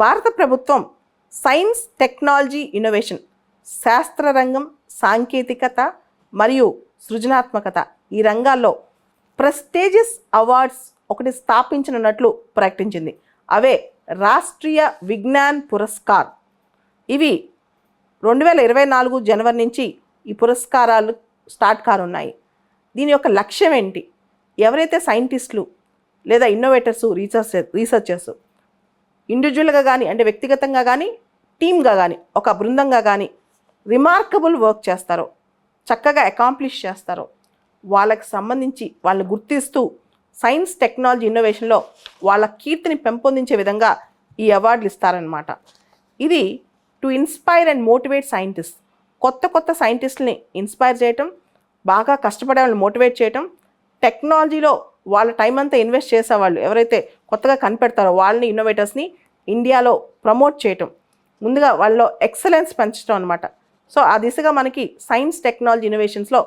భారత ప్రభుత్వం science, technology, innovation, శాస్త్రరంగం, సాంకేతికత మరియు సృజనాత్మకత ఈ రంగాల్లో ప్రెస్టీజియస్ అవార్డ్స్ ఒకటి స్థాపించనున్నట్లు ప్రకటించింది. అవే రాష్ట్రీయ విజ్ఞాన్ పురస్కార్. ఇవి 2024 జనవరి నుంచి ఈ పురస్కారాలు స్టార్ట్ కానున్నాయి. దీని యొక్క లక్ష్యం ఏంటి? ఎవరైతే సైంటిస్టులు లేదా ఇన్నోవేటర్స్, రీసెర్చర్స్ ఇండివిజువల్గా కానీ అంటే వ్యక్తిగతంగా కానీ టీమ్గా కానీ ఒక బృందంగా కానీ రిమార్కబుల్ వర్క్ చేస్తారో, చక్కగా అకాంప్లిష్ చేస్తారో వాళ్ళకి సంబంధించి వాళ్ళని గుర్తిస్తూ సైన్స్, టెక్నాలజీ, ఇన్నోవేషన్లో వాళ్ళ కీర్తిని పెంపొందించే విధంగా ఈ అవార్డులు ఇస్తారనమాట. ఇది to inspire and motivate scientist. కొత్త సైంటిస్టులని ఇన్స్పైర్ చేయటం, బాగా కష్టపడే వాళ్ళని మోటివేట్ చేయటం, టెక్నాలజీలో వాళ్ళ టైం అంతా ఇన్వెస్ట్ చేసేవాళ్ళు ఎవరైతే కొత్తగా కనిపెడతారో వాళ్ళని, ఇన్నోవేటర్స్ని ఇండియాలో ప్రమోట్ చేయటం, ముందుగా వాళ్ళలో ఎక్సలెన్స్ పెంచడం అనమాట. సో ఆ దిశగా మనకి సైన్స్, టెక్నాలజీ, ఇన్నోవేషన్స్లో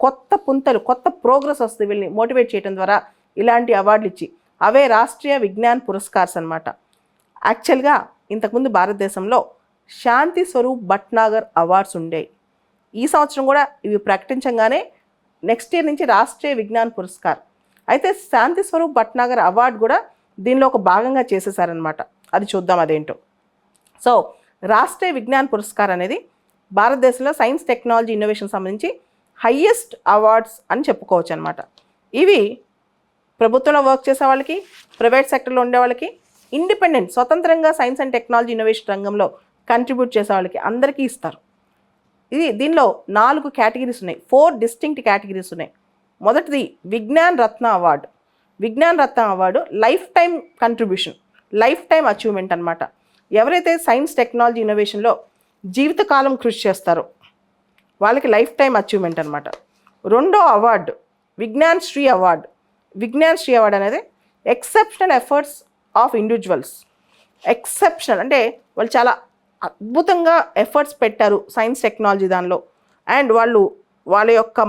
కొత్త పుంతలు, కొత్త ప్రోగ్రెస్ వస్తుంది. వీళ్ళని మోటివేట్ చేయడం ద్వారా ఇలాంటి అవార్డులు ఇచ్చి అవే రాష్ట్రీయ విజ్ఞాన్ పురస్కార్స్ అనమాట. యాక్చువల్గా ఇంతకుముందు భారతదేశంలో శాంతి స్వరూప్ భట్నాగర్ అవార్డ్స్ ఉండేవి. ఈ సంవత్సరం కూడా ఇవి ప్రకటించగానే నెక్స్ట్ ఇయర్ నుంచి రాష్ట్రీయ విజ్ఞాన్ పురస్కార్. అయితే శాంతి స్వరూప్ భట్నాగర్ అవార్డు కూడా దీనిలో ఒక భాగంగా చేసేసారనమాట. అది చూద్దాం అదేంటో. సో రాష్ట్రీయ విజ్ఞాన్ పురస్కార్ అనేది భారతదేశంలో సైన్స్, టెక్నాలజీ, ఇన్నోవేషన్ సంబంధించి హయ్యెస్ట్ అవార్డ్స్ అని చెప్పుకోవచ్చు అనమాట. ఇవి ప్రభుత్వంలో వర్క్ చేసే వాళ్ళకి, ప్రైవేట్ సెక్టర్లో ఉండే వాళ్ళకి, ఇండిపెండెంట్ స్వతంత్రంగా సైన్స్ అండ్ టెక్నాలజీ, ఇన్నోవేషన్ రంగంలో కంట్రిబ్యూట్ చేసే వాళ్ళకి అందరికీ ఇస్తారు. దీనిలో 4 కేటగిరీస్ ఉన్నాయి, 4 డిస్టింక్ట్ కేటగిరీస్ ఉన్నాయి. మొదటిది Vigyan Ratna award. Vigyan Ratna award lifetime contribution, lifetime achievement అనమాట. ఎవరైతే సైన్స్, టెక్నాలజీ, ఇన్నోవేషన్లో జీవితకాలం కృషి చేస్తారో వాళ్ళకి లైఫ్ టైం అచీవ్మెంట్ అనమాట. రెండో award Vigyan Shri award. Vigyan Shri award అనేది exceptional efforts of individuals. Exceptional అంటే వాళ్ళు చాలా అద్భుతంగా ఎఫర్ట్స్ పెట్టారు సైన్స్, టెక్నాలజీ దానిలో, అండ్ వాళ్ళ యొక్క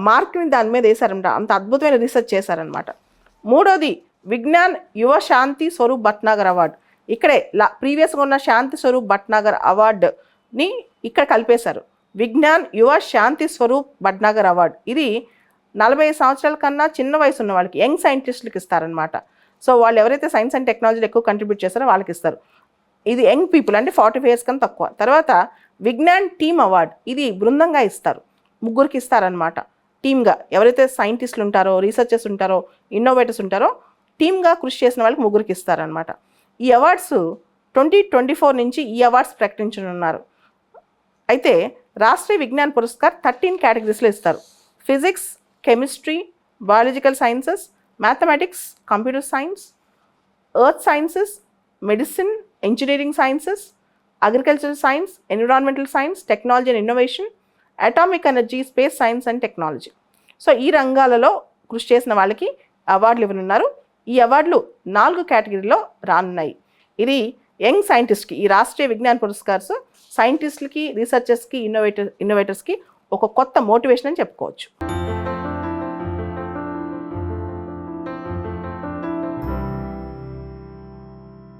మార్క్ని దాని మీద వేశారనమాట. అంత అద్భుతమైన రీసెర్చ్ చేశారనమాట. మూడోది విజ్ఞాన్ యువ శాంతి స్వరూప్ భట్నాగర్ అవార్డు. ఇక్కడే ప్రీవియస్గా ఉన్న శాంతి స్వరూప్ భట్నాగర్ అవార్డుని ఇక్కడ కలిపేశారు. విజ్ఞాన్ యువ శాంతి స్వరూప్ భట్నాగర్ అవార్డు ఇది 45 సంవత్సరాల కన్నా చిన్న వయసు ఉన్న వాళ్ళకి, యంగ్ సైంటిస్టులకు ఇస్తారనమాట. సో వాళ్ళు ఎవరైతే సైన్స్ అండ్ టెక్నాలజీలో ఎక్కువ కంట్రిబ్యూట్ చేస్తారో వాళ్ళకి ఇస్తారు. ఇది యంగ్ పీపుల్ అంటే 45 years కన్నా తక్కువ. తర్వాత విజ్ఞాన్ టీమ్ అవార్డు ఇది బృందంగా ఇస్తారు, 3 ఇస్తారనమాట. టీమ్గా ఎవరైతే సైంటిస్టులు ఉంటారో, రీసెర్చర్స్ ఉంటారో, ఇన్నోవేటర్స్ ఉంటారో టీమ్గా కృషి చేసిన వాళ్ళకి 3 ఇస్తారనమాట. ఈ అవార్డ్స్ 2024 నుంచి ఈ అవార్డ్స్ ప్రకటించనున్నారు. అయితే రాష్ట్రీయ విజ్ఞాన్ పురస్కార్ 13 కేటగిరీస్లో ఇస్తారు. Physics, chemistry, biological sciences, mathematics, computer science, earth sciences, medicine, engineering sciences, agricultural science, environmental science, technology and innovation, atomic energy, space science and technology. So ఈ రంగాలలో కృషి చేసిన వాళ్ళకి అవార్డులు ఇవ్వనున్నారు. ఈ అవార్డులు 4 కేటగిరీలో రానున్నాయి. ఇది యంగ్ సైంటిస్ట్కి, ఈ రాష్ట్రీయ విజ్ఞాన్ పురస్కార్స్ సైంటిస్టులకి, రీసెర్చర్స్కి, ఇన్నోవేటర్స్కి ఒక కొత్త మోటివేషన్ అని చెప్పుకోవచ్చు.